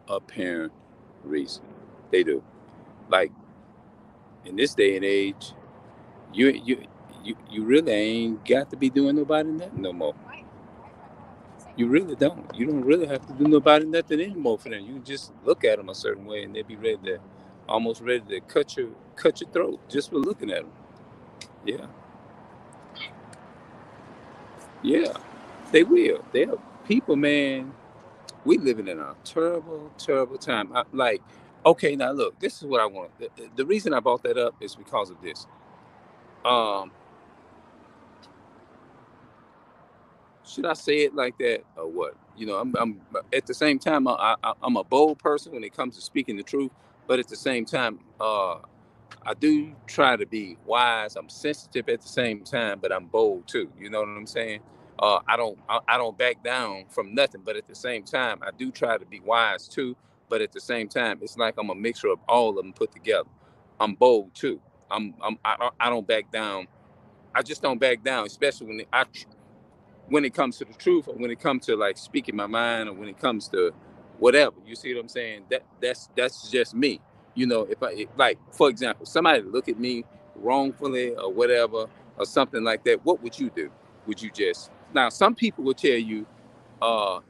apparent reason. They do. Like in this day and age, you you you really ain't got to be doing nobody nothing no more. You really don't. You don't really have to do nobody nothing anymore for them. You just look at them a certain way, and they be ready to, almost ready to cut your throat just for looking at them. Yeah, yeah, they will. They're people, man. We living in a terrible, terrible time. Like, okay, now look, this is what I want. The reason I brought that up is because of this. Um, should I say it like that or what? I'm at the same time, I'm a bold person when it comes to speaking the truth, but at the same time, I do try to be wise. I'm sensitive at the same time, but I'm bold too. You know what I'm saying? I don't back down from nothing, but at the same time, I do try to be wise too. But at the same time, it's like I'm a mixture of all of them put together. I'm bold too. I don't back down. I just don't back down, especially when it comes to the truth, or when it comes to like speaking my mind, or when it comes to whatever. You see what I'm saying? That's just me. If like, for example, somebody look at me wrongfully or whatever, or something like that, what would you do? Would you just, now some people will tell you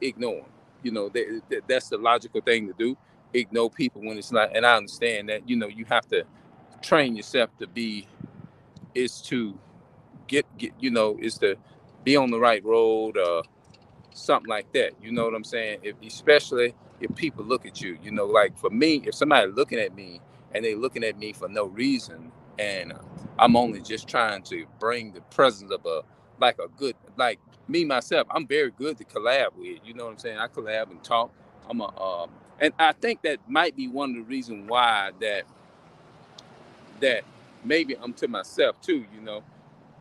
ignore them. That's the logical thing to do. Ignore people when it's not, and I understand that. You have to train yourself to be, is to get is to be on the right road, something like that. You know what I'm saying? Especially if people look at you, like for me, if somebody looking at me and they looking at me for no reason, and I'm only just trying to bring the presence of a, like a good, like me myself, I'm very good to collab with. You know what I'm saying? I collab and talk. I'm a, and I think that might be one of the reasons why that maybe I'm to myself too.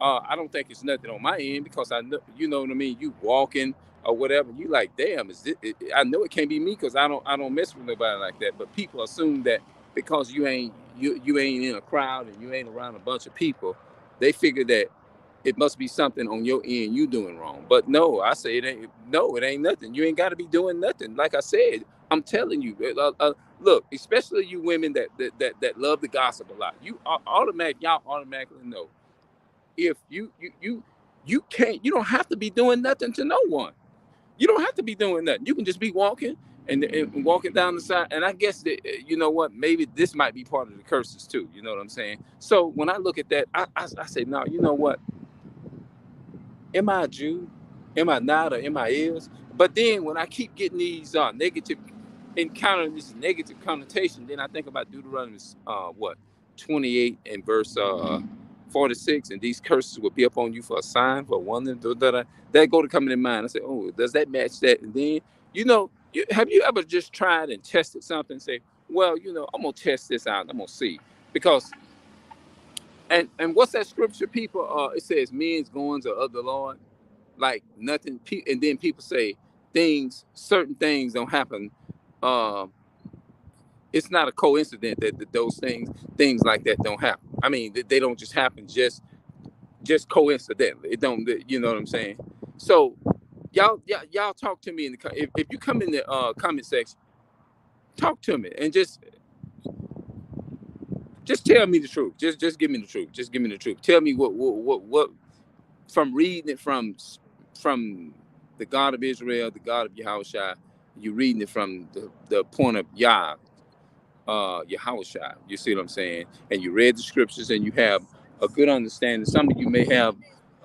I don't think it's nothing on my end, because I know, you know what I mean. You walking or whatever, you like, damn, I know it can't be me, because I don't mess with nobody like that. But people assume that because you ain't in a crowd and you ain't around a bunch of people, they figure that it must be something on your end you doing wrong. But no, I say it ain't. No, it ain't nothing. You ain't got to be doing nothing. Like I said, I'm telling you. Look, especially you women that love the gossip a lot. Y'all automatically know, if you can't, you don't have to be doing nothing to no one. You don't have to be doing nothing. You can just be walking, and walking down the side. And I guess that, you know what, maybe this might be part of the curses too. You know what I'm saying? So when I look at that, I say, no, you know what, am I a Jew? Am I not, or am I is? But then when I keep getting these negative, encountering this negative connotation, then I think about Deuteronomy, what, 28 and verse 46, and these curses will be upon you for a sign, for a wonder. That go to come in mind. I say, oh, does that match that? And then, have you ever just tried and tested something and say, well, I'm gonna test this out. I'm gonna see, because and what's that scripture, people? It says, men's goings are of the Lord, like nothing. And then people say certain things don't happen. Um, it's not a coincidence that those things like that don't happen. I mean, they don't just happen just coincidentally. It don't. You know what I'm saying? So y'all talk to me in the if you come in the comment section, talk to me, and just tell me the truth. Just give me the truth. Just give me the truth. Tell me what from reading it from the God of Israel, the God of Yahushua. You're reading it from the point of Yahushua. You see what I'm saying? And you read the scriptures, and you have a good understanding. Some of you may have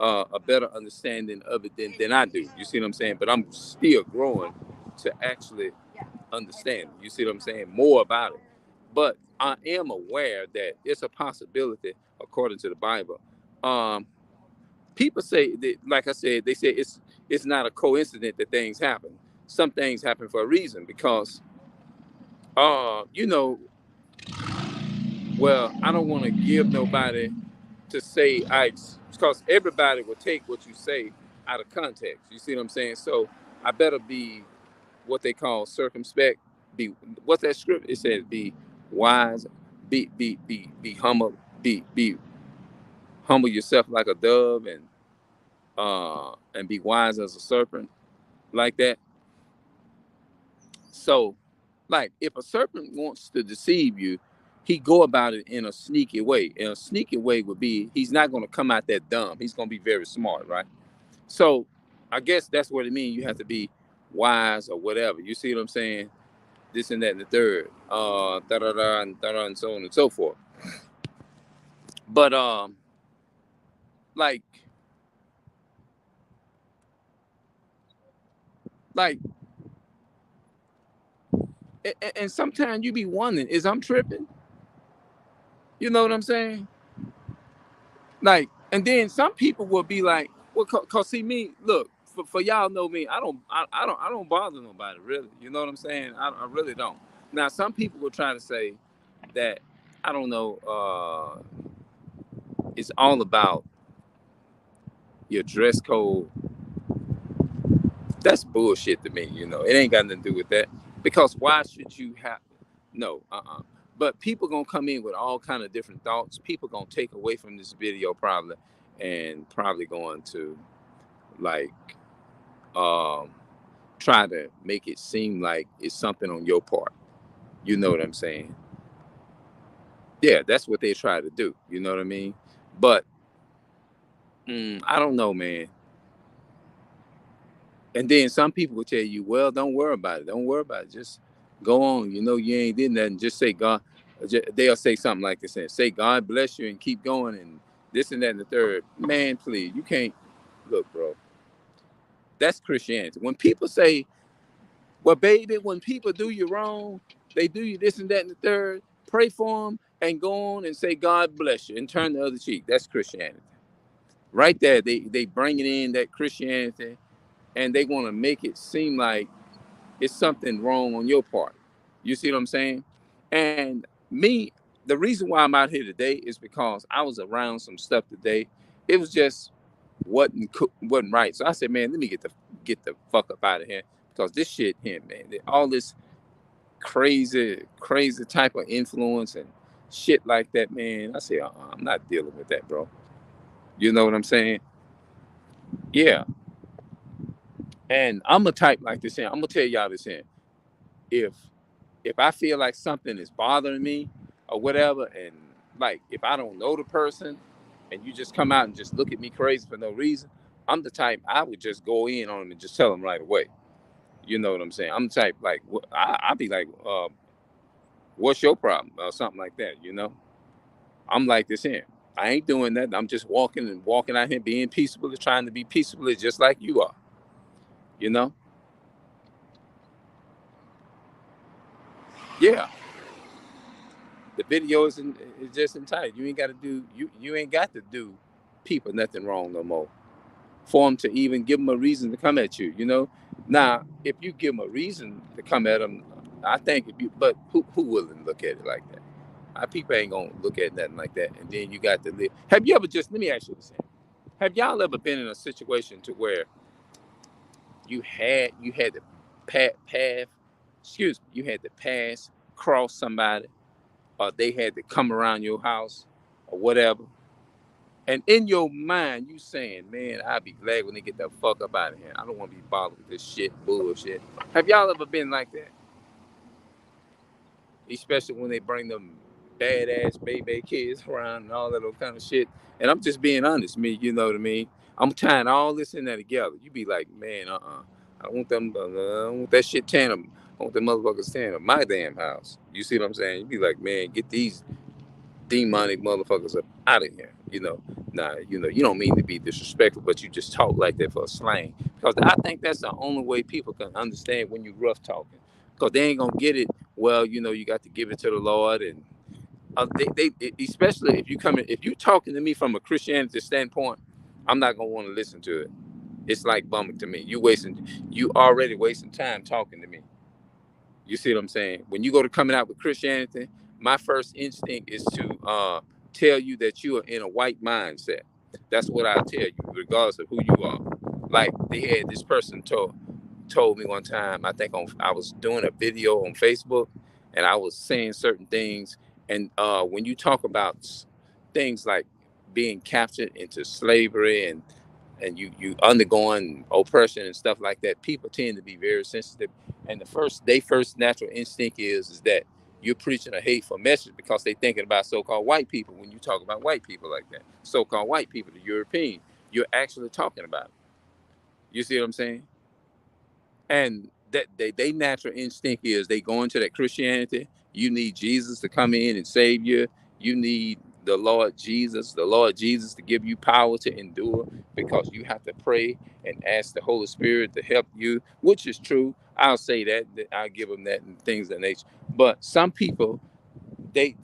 a better understanding of it than I do. You see what I'm saying? But I'm still growing to actually understand. You see what I'm saying? More about it. But I am aware that it's a possibility, according to the Bible. Um, People say that, like I said, they say it's not a coincidence that things happen. Some things happen for a reason, because you know, well, I don't want to give nobody to say, because everybody will take what you say out of context. You see what I'm saying? So I better be what they call circumspect. Be What's that script? It says, be wise, be humble, be humble yourself like a dove, and be wise as a serpent, like that. So Like if a serpent wants to deceive you, he go about it in a sneaky way. And a sneaky way would be he's not going to come out that dumb. He's going to be very smart, right? So I guess that's what it means. You have to be wise or whatever. You see what I'm saying? This and that and the third, da-da-da, and so on and so forth. But like like and sometimes you be wondering, is I'm tripping? You know what I'm saying? Like, and then some people will be like, well, cause see me, look, for y'all know me, I don't bother nobody really. You know what I'm saying? I really don't. Now, some people will try to say that, I don't know, it's all about your dress code. That's bullshit to me. You know, it ain't got nothing to do with that. Because why should you have? No, But people gonna come in with all kind of different thoughts. People gonna take away from this video probably, and probably going to like um try to make it seem like it's something on your part. You know what I'm saying? Yeah, that's what they try to do. You know what I mean? But I don't know, man. And then some people will tell you, well, don't worry about it. Don't worry about it. Just go on. You know, you ain't did nothing. Just say God. They'll say something like this and say, God bless you and keep going and this and that and the third. Man, please, you can't. Look, bro, that's Christianity. When people say, well, baby, when people do you wrong, they do you this and that and the third, pray for them and go on and say, God bless you and turn the other cheek. That's Christianity. Right there, they bring it in that Christianity and they want to make it seem like it's something wrong on your part. You see what I'm saying? And me, the reason why I'm out here today is because I was around some stuff today. It was just wasn't right. So I said, man, let me get the fuck up out of here because this shit here, man, all this crazy type of influence and shit like that, man. I said, I'm not dealing with that, bro. You know what I'm saying? Yeah. And I'm a type like this here. I'm gonna tell y'all this here. If if I feel like something is bothering me or whatever, and like if I don't know the person and you just come out and just look at me crazy for no reason, I'm the type I would just go in on them and just tell them right away. You know what I'm saying? I'm the type like I'd be like, "What's your problem?" or something like that. You know, I'm like this here. I ain't doing that. I'm just walking out here being peaceable, trying to be peaceable, just like you are. You know? Yeah. The video is just entitled. You ain't got to do you ain't got to do people nothing wrong no more for them to even give them a reason to come at you. You know. Now, if you give them a reason to come at them, I think if you but who wouldn't look at it like that? People ain't gonna look at nothing like that. And then you got to live. Have you ever just let me ask you this? Have y'all ever been in a situation to where you had to path excuse me, you had to pass cross somebody or they had to come around your house or whatever. And in your mind, you saying, man, I'll be glad when they get the fuck up out of here. I don't want to be bothered with this shit, bullshit. Have y'all ever been like that? Especially when they bring them badass baby kids around and all that little kind of shit. And I'm just being honest, me, you know what I mean? I'm tying all this in there together. You be like, man, I don't want them, I don't want that shit tearing them. I want them motherfuckers tearing up my damn house. You see what I'm saying? You be like, man, get these demonic motherfuckers up out of here. You know, nah, you don't mean to be disrespectful, but you just talk like that for a slang. Because I think that's the only way people can understand when you rough talking. Because they ain't gonna get it. Well, you got to give it to the Lord, and especially if you talking to me from a Christianity standpoint, I'm not gonna want to listen to it. It's like bumming to me. You already wasting time talking to me. You see what I'm saying? When you go to coming out with Christianity, my first instinct is to tell you that you are in a white mindset. That's what I tell you, regardless of who you are. Like they had this person told me one time. I was doing a video on Facebook, and I was saying certain things. And when you talk about things like being captured into slavery and you undergoing oppression and stuff like that, people tend to be very sensitive And their first natural instinct is that you're preaching a hateful message because they're thinking about so-called white people. When you talk about white people like that, so-called white people, the European, you're actually talking about it. You see what I'm saying? And that they natural instinct is they go into that Christianity. You need Jesus to come in and save you. You need the Lord Jesus to give you power to endure, because you have to pray and ask the Holy Spirit to help you, which is true. I'll say that, I'll give them that and things of that nature. But some people, they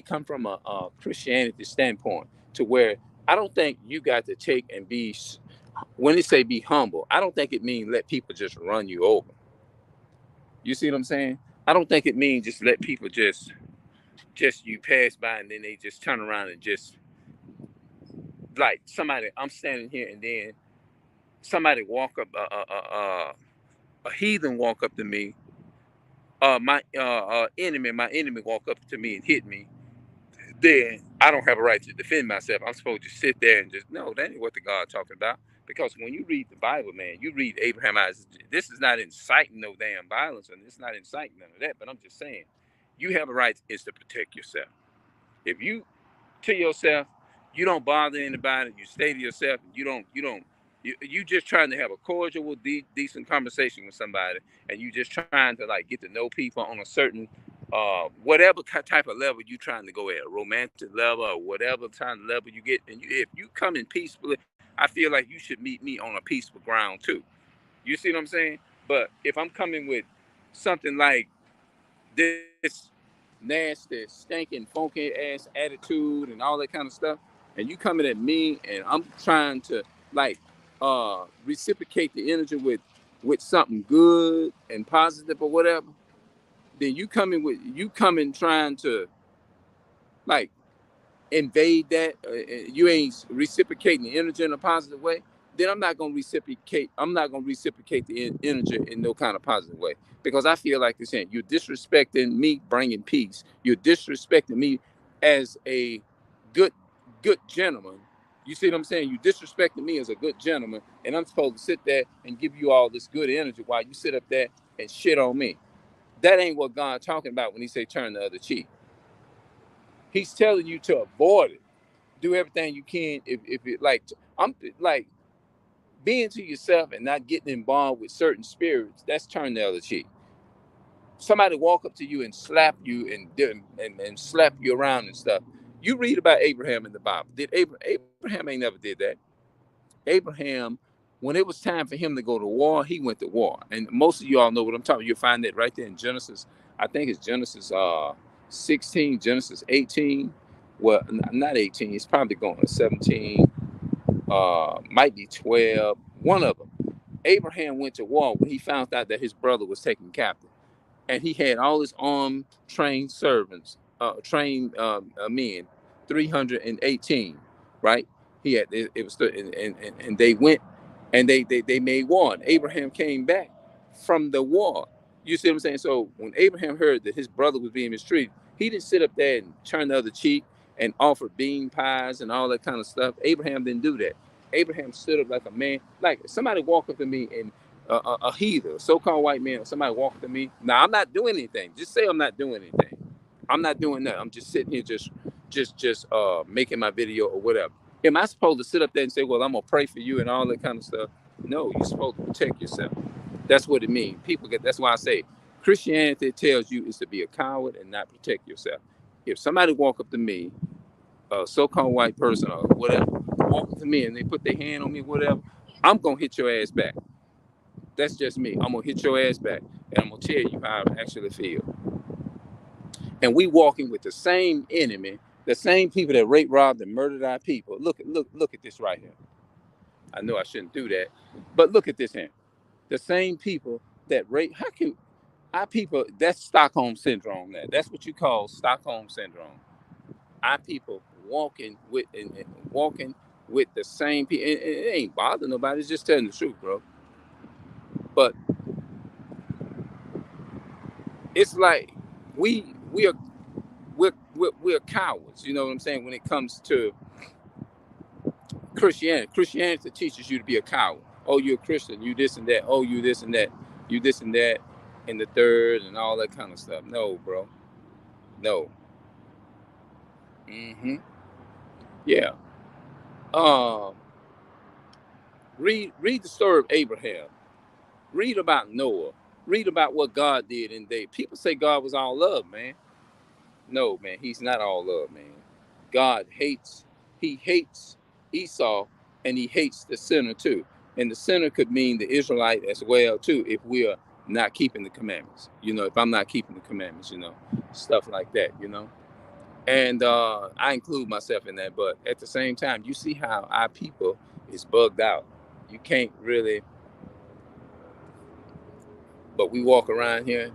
come from a Christianity standpoint to where I don't think you got to take and be, when they say be humble, I don't think it means let people just run you over. You see what I'm saying? I don't think it means just let people just you pass by and then they just turn around and just, like, somebody, I'm standing here and then somebody walk up, a heathen walk up to me, my enemy walk up to me and hit me. Then I don't have a right to defend myself. I'm supposed to sit there and just, no, that ain't what the God talking about. Because when you read the Bible, man, you read Abraham, Isaac, this is not inciting no damn violence, and it's not inciting none of that. But I'm just saying, you have a right is to protect yourself. If you to yourself, you don't bother anybody, you stay to yourself, and you just trying to have a cordial, decent conversation with somebody, and you just trying to like get to know people on a certain whatever type of level you trying to go at, a romantic level or whatever kind of level you get, and if you come in peacefully, I feel like you should meet me on a peaceful ground too. You see what I'm saying? But if I'm coming with something like this nasty, stinking, funky ass attitude and all that kind of stuff, and you coming at me, and I'm trying to like reciprocate the energy with something good and positive or whatever, then you coming trying to like invade that, you ain't reciprocating the energy in a positive way, then I'm not gonna reciprocate the energy in no kind of positive way, because I feel like you're saying you're disrespecting me bringing peace, you're disrespecting me as a good good gentleman. You see what I'm saying? You disrespecting me as a good gentleman, and I'm supposed to sit there and give you all this good energy while you sit up there and shit on me. That ain't what God talking about when he say turn the other cheek. He's telling you to avoid it. Do everything you can. If it like, I'm like, being to yourself and not getting involved with certain spirits, that's turn the other cheek. Somebody walk up to you and slap you and slap you around and stuff. You read about Abraham in the Bible. Abraham ain't never did that. Abraham, when it was time for him to go to war, he went to war. And most of you all know what I'm talking about. You'll find that right there in Genesis. I think it's Genesis 16, Genesis 18. Well, not 18. It's probably going to 17. Might be 12. One of them. Abraham went to war when he found out that his brother was taken captive, and he had all his armed, trained servants, trained men, 318, right? He had it was, and they went, and they made war. And Abraham came back from the war. You see what I'm saying? So when Abraham heard that his brother was being mistreated, he didn't sit up there and turn the other cheek and offer bean pies and all that kind of stuff. Abraham didn't do that. Abraham stood up like a man. Like somebody walk up to me and a heathen, so-called white man, or somebody walk up to me. Now I'm not doing anything. Just say I'm not doing anything. I'm not doing that. I'm just sitting here, just making my video or whatever. Am I supposed to sit up there and say, "Well, I'm gonna pray for you" and all that kind of stuff? No, you're supposed to protect yourself. That's what it means. People get. That's why I say Christianity tells you is to be a coward and not protect yourself. If somebody walk up to me, a so-called white person or whatever, walk up to me and they put their hand on me, whatever, I'm gonna hit your ass back. That's just me. I'm gonna hit your ass back, and I'm gonna tell you how I actually feel. And we walking with the same enemy, the same people that raped, robbed, and murdered our people. Look at this right here. I know I shouldn't do that, but look at this here. The same people that rape. How can our people? That's Stockholm syndrome. That's what you call Stockholm syndrome. Our people walking with and walking with the same people. It ain't bothering nobody. It's just telling the truth, bro. But it's like we are we're cowards. You know what I'm saying? When it comes to Christianity, Christianity teaches you to be a coward. Oh, you're a Christian. You this and that. Oh, you this and that. You this and that. and the third and all that kind of stuff. No, bro. No. Mm-hmm. Yeah. Um, read the story of Abraham. Read about Noah. Read about what God did in day. People say God was all love, man. No, man, he's not all love, man. God hates, he hates Esau, and he hates the sinner too. And the sinner could mean the Israelite as well too, if we are not keeping the commandments. If I'm not keeping the commandments, stuff like that. And I include myself in that. But at the same time, you see how our people is bugged out. You can't really, but we walk around here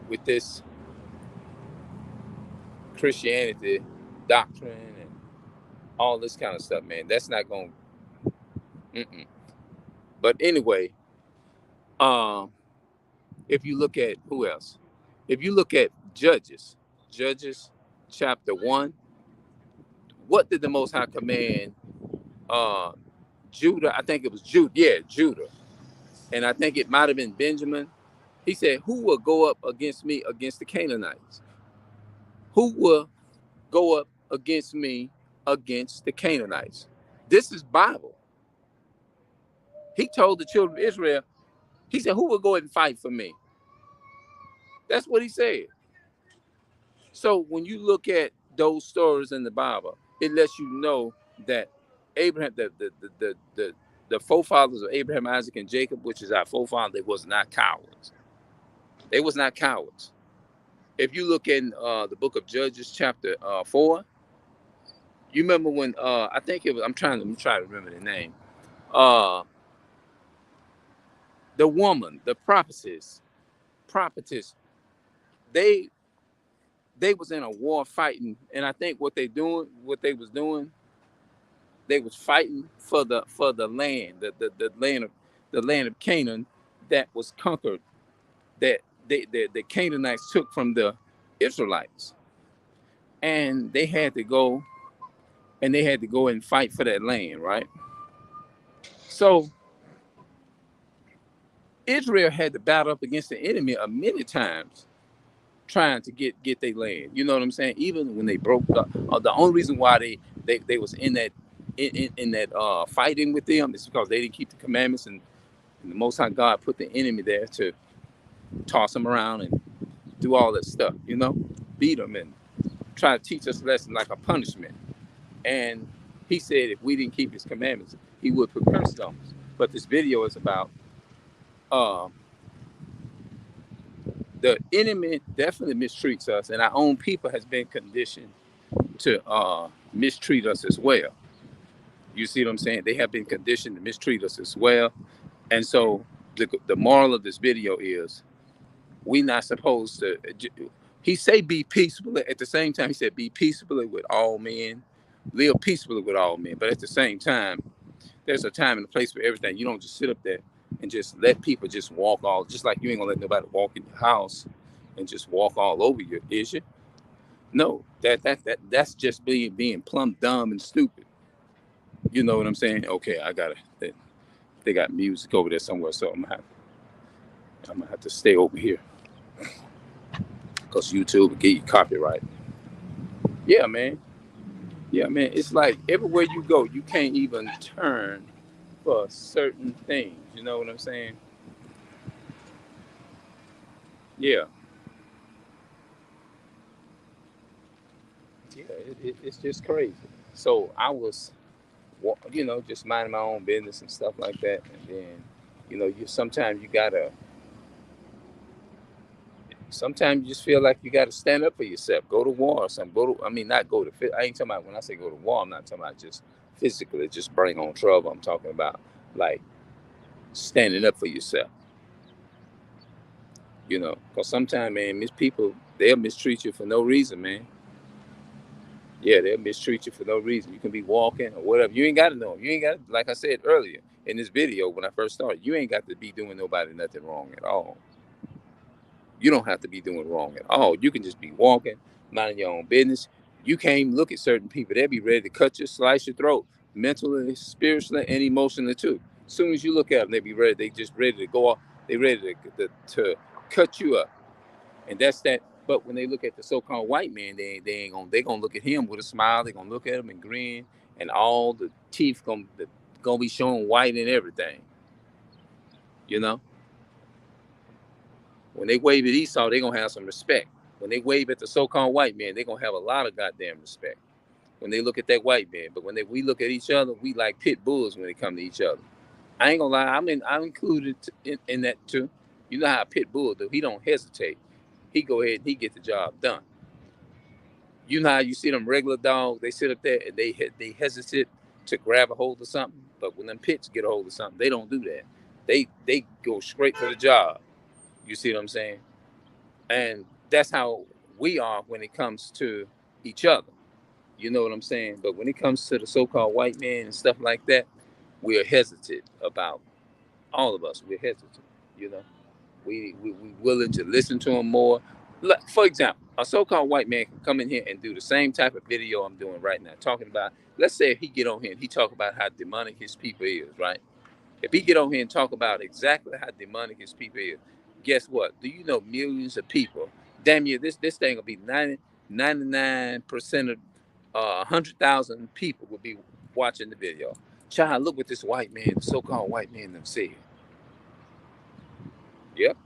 with this Christianity doctrine and all this kind of stuff, man. That's not going to. But anyway, um, if you look at who else, if you look at Judges chapter 1, what did the Most High command uh, Judah? I think it was Judah. Yeah, Judah. And I think it might have been Benjamin. He said, who will go up against me against the Canaanites? Who will go up against me against the Canaanites? This is Bible. He told the children of Israel, he said, who will go and fight for me? That's what he said. So when you look at those stories in the Bible, it lets you know that Abraham, the forefathers of Abraham, Isaac, and Jacob, which is our forefathers, they was not cowards. They was not cowards. If you look in the book of Judges, chapter 4, you remember when I think it was. I'm trying to remember the name. The woman, the prophetess, they was in a war fighting, and I think what they was doing, they was fighting for the land, the land of Canaan that was conquered, that the Canaanites took from the Israelites, and they had to go and fight for that land, right? So Israel had to battle up against the enemy many times, trying to get their land. You know what I'm saying? Even when they broke the only reason why they was in that fighting with them is because they didn't keep the commandments, and the Most High God put the enemy there to toss them around and do all that stuff, beat them and try to teach us a lesson like a punishment. And he said if we didn't keep his commandments, he would put curses on us. But this video is about the enemy definitely mistreats us, and our own people has been conditioned to mistreat us as well. You see what I'm saying? They have been conditioned to mistreat us as well. And so the moral of this video is we not supposed to, he say be peaceable. At the same time, he said be peaceable with all men, live peaceably with all men. But at the same time, there's a time and a place for everything. You don't just sit up there and just let people just walk all, just like you ain't gonna let nobody walk in your house and just walk all over you, is you? No, that's just being plumb dumb and stupid. You know what I'm saying? Okay, I got it. They got music over there somewhere, so I'm gonna have to stay over here because YouTube will get you copyright. Yeah, man. Yeah, man. It's like everywhere you go, you can't even turn for certain things. You know what I'm saying? Yeah. Yeah, it's just crazy. So I was, just minding my own business and stuff like that, and then, you sometimes sometimes you just feel like you gotta stand up for yourself, go to war or something. Not go to. I ain't talking about when I say go to war. I'm not talking about just physically, just bring on trouble. I'm talking about like standing up for yourself. Because sometimes, man, people they'll mistreat you for no reason, man. Yeah, they'll mistreat you for no reason. You can be walking or whatever. You ain't got to know. You ain't got, like I said earlier in this video when I first started, you ain't got to be doing nobody nothing wrong at all. You don't have to be doing wrong at all. You can just be walking, minding your own business. You can't even look at certain people. They'll be ready to cut you, slice your throat, mentally, spiritually, and emotionally too. As soon as you look at them, they just ready to go off. They ready to cut you up, and that's that. But when they look at the so-called white man, they gonna look at him with a smile. They're gonna look at him and grin, and all the teeth gonna be showing white and everything. You know, when they wave at Esau, they're gonna have some respect. When they wave at the so-called white man, they're gonna have a lot of goddamn respect when they look at that white man. But when we look at each other, we like pit bulls when they come to each other. I ain't gonna lie, I'm included in that too. You know how a pit bull do? He don't hesitate. He go ahead and he get the job done. You know how you see them regular dogs? They sit up there and they hesitate to grab a hold of something. But when them pits get a hold of something, they don't do that. They go straight for the job. You see what I'm saying? And that's how we are when it comes to each other. You know what I'm saying? But when it comes to the so-called white man and stuff like that, we're hesitant about all of us. We're hesitant. You know, we willing to listen to him more. Like, for example, a so-called white man can come in here and do the same type of video I'm doing right now, talking about. Let's say if he get on here and he talk about how demonic his people is, right? If he get on here and talk about exactly how demonic his people is, guess what? Do you know millions of people? Damn you, this thing will be 99% of 100,000 people will be watching the video. Child, look what this white man, the so-called white man, them said. Yep,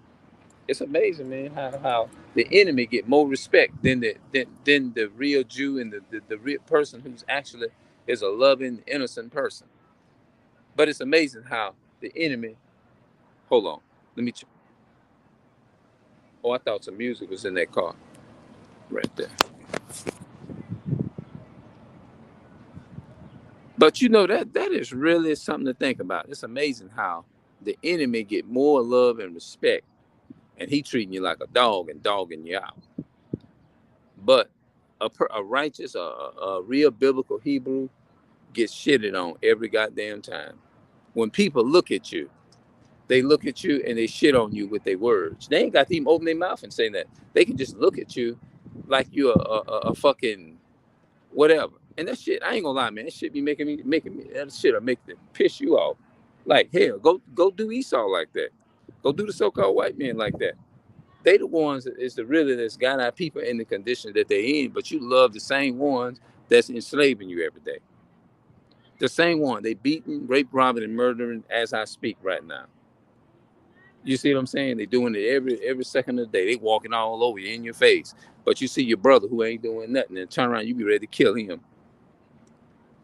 it's amazing, man, how the enemy get more respect than the real Jew and the real person who's actually is a loving, innocent person. But it's amazing how the enemy. Hold on, let me. Oh, I thought some music was in that car, right there. But you know that is really something to think about. It's amazing how the enemy get more love and respect, and he treating you like a dog and dogging you out. But a righteous, a real biblical Hebrew gets shitted on every goddamn time. When people look at you, they look at you and they shit on you with their words. They ain't got to even open their mouth and say that. They can just look at you like you're a fucking whatever. And that shit, I ain't gonna lie, man. That shit be making me. That shit'll make it piss you off. Like hell, go do Esau like that. Go do the so-called white man like that. They the ones that is the really that's got our people in the condition that they in. But you love the same ones that's enslaving you every day. The same one they beating, rape, robbing, and murdering as I speak right now. You see what I'm saying? They doing it every second of the day. They walking all over you in your face. But you see your brother who ain't doing nothing and turn around, you be ready to kill him.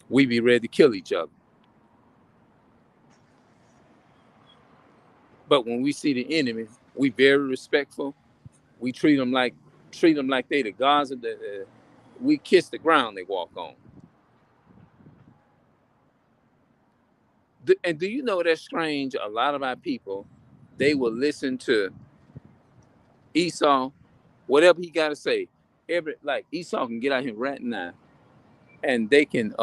We be ready to kill each other. But when we see the enemy, we very respectful. We treat them like they the gods of the. We kiss the ground they walk on. And do you know that's strange? A lot of our people, they will listen to Esau, whatever he got to say. Every like Esau can get out here right now, and they can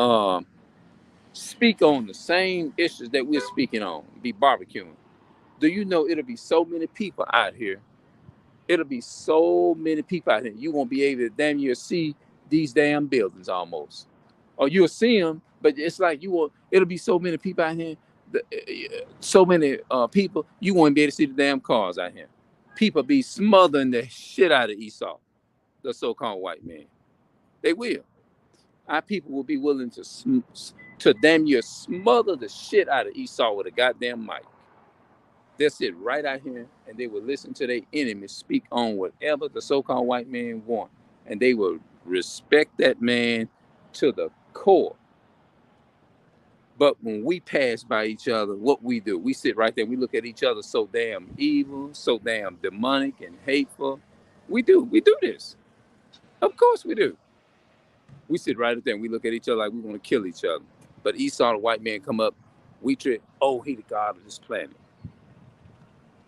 speak on the same issues that we're speaking on. Be barbecuing. Do you know it'll be so many people out here? It'll be so many people out here. You won't be able to damn near see these damn buildings almost, or you'll see them, but it's like you will. It'll be so many people out here. So many people, you won't be able to see the damn cars out here. People be smothering the shit out of Esau, the so-called white man. They will. Our people will be willing to damn near smother the shit out of Esau with a goddamn mic. They'll sit right out here and they will listen to their enemies speak on whatever the so-called white man want, and they will respect that man to the core. But when we pass by each other, what we do, we sit right there. We look at each other so damn evil, so damn demonic and hateful. We do this. Of course we do. We sit right there and we look at each other like we want to kill each other. But Esau, the white man, come up. We treat, oh, he the god of this planet.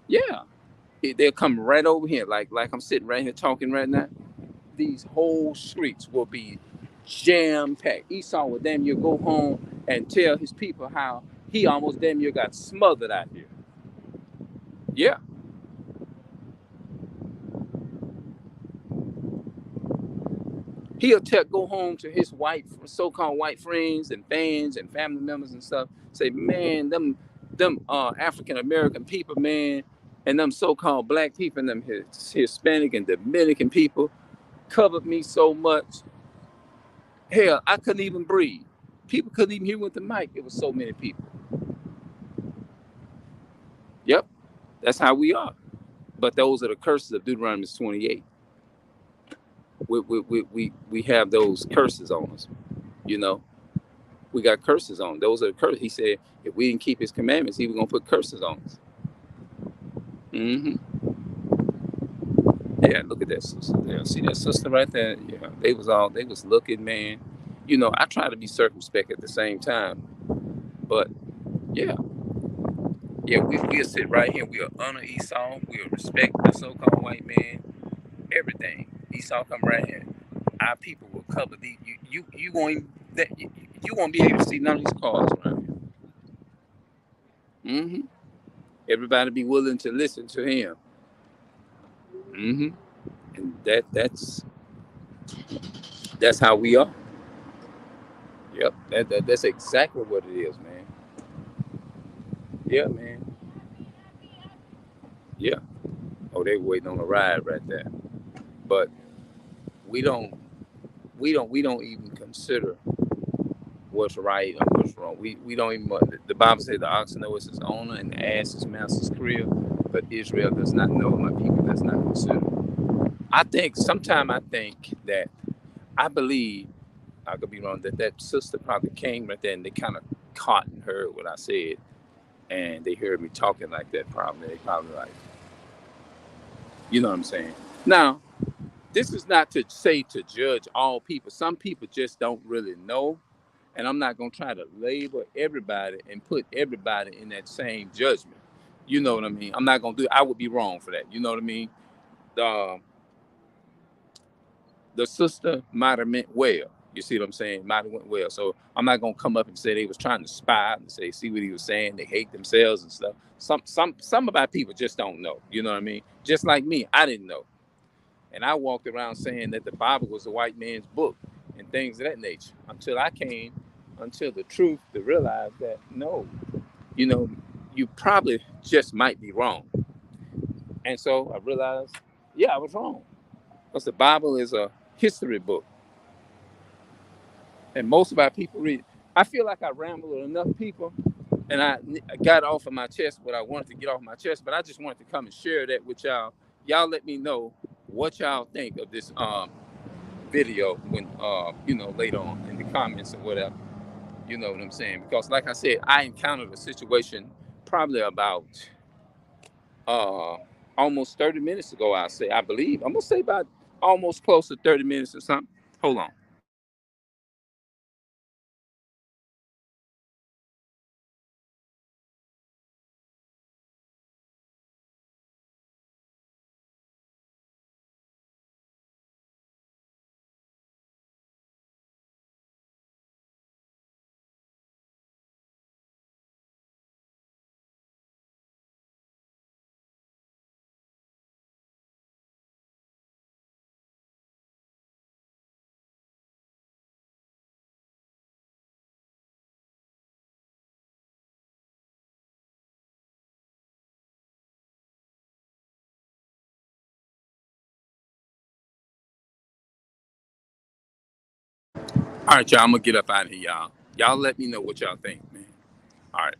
Yeah, they'll come right over here, like I'm sitting right here talking right now. These whole streets will be jam packed. Esau will damn near go home and tell his people how he almost damn near got smothered out here. Yeah, he'll go home to his so-called white friends and fans and family members and stuff. Say, man, them African American people, man, And them so-called black people and them Hispanic and Dominican people covered me so much. Hell, I couldn't even breathe. People couldn't even hear with the mic. It was so many people. Yep, that's how we are. But those are the curses of Deuteronomy 28. We have those curses on us. You know, we got curses on. Those are the curses. He said if we didn't keep his commandments, he was gonna put curses on us. hmm Yeah, look at that sister there. See that sister right there? Yeah, they was looking, man. You know, I try to be circumspect at the same time, but yeah, yeah, we'll sit right here. We'll honor Esau. We'll respect the so-called white man. Everything. Esau come right here. Our people will cover the you going that you won't be able to see none of these cars around here. Everybody be willing to listen to him. hmm And that's how we are. Yep. That's exactly what it is, man. Yeah, man. Yeah. Oh, they waiting on a ride right there. But we don't we don't even consider what's right and what's wrong. We don't even. The Bible says the ox knows his owner and the ass his master's crib, but Israel does not know. My people does not consider. I think that I believe I could be wrong that sister probably came right there and they kind of caught and heard what I said and they heard me talking like that. Probably they probably like, you know what I'm saying. Now this is not to say to judge all people. Some people just don't really know. And I'm not gonna try to label everybody and put everybody in that same judgment. You know what I mean? I'm not gonna do it. I would be wrong for that. You know what I mean? The the sister might have meant well. You see what I'm saying? Might have went well. So I'm not gonna come up and say they was trying to spy and say, see what he was saying. They hate themselves and stuff. Some of our people just don't know. You know what I mean? Just like me, I didn't know. And I walked around saying that the Bible was the white man's book and things of that nature until the truth to realize that no, you know, you probably just might be wrong. And so I realized, yeah, I was wrong. Because the Bible is a history book. And most of our people read. I feel like I rambled with enough people and I got off of my chest what I wanted to get off my chest, but I just wanted to come and share that with y'all. Y'all let me know what y'all think of this video when later on in the comments or whatever. You know what I'm saying? Because like I said, I encountered a situation probably about uh almost 30 minutes ago, I believe. I'm gonna say about almost close to 30 minutes or something. Hold on. All right, y'all, I'm gonna get up out of here, y'all. Y'all let me know what y'all think, man. All right.